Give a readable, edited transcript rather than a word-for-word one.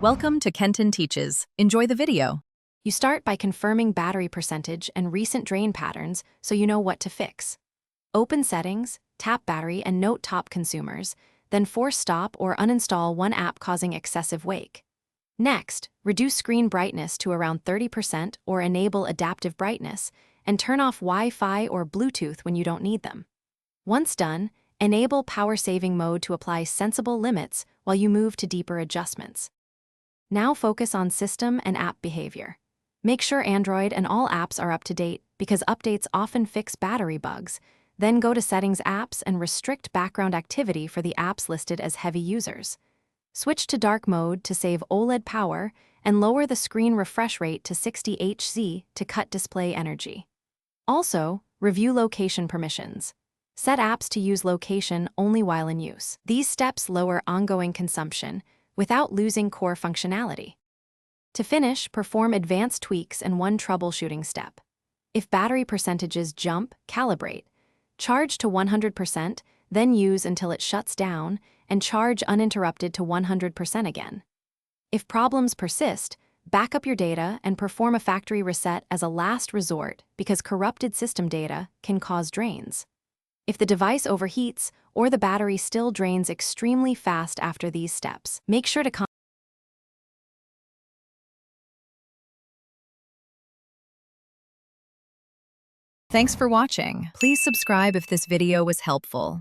Welcome to Kenton Teaches. Enjoy the video. You start by confirming battery percentage and recent drain patterns so you know what to fix. Open Settings, tap Battery, and note top consumers, then force stop or uninstall one app causing excessive wake. Next, reduce screen brightness to around 30% or enable adaptive brightness, and turn off Wi-Fi or Bluetooth when you don't need them. Once done, enable power saving mode to apply sensible limits while you move to deeper adjustments. Now focus on system and app behavior. Make sure Android and all apps are up to date because updates often fix battery bugs. Then go to Settings Apps and restrict background activity for the apps listed as heavy users. Switch to dark mode to save OLED power and lower the screen refresh rate to 60 Hz to cut display energy. Also, review location permissions. Set apps to use location only while in use. These steps lower ongoing consumption without losing core functionality. To finish, perform advanced tweaks and one troubleshooting step. If battery percentages jump, calibrate. Charge to 100%, then use until it shuts down, and charge uninterrupted to 100% again. If problems persist, back up your data and perform a factory reset as a last resort because corrupted system data can cause drains. If the device overheats or the battery still drains extremely fast after these steps, make sure to Thanks for watching. Please subscribe if this video was helpful.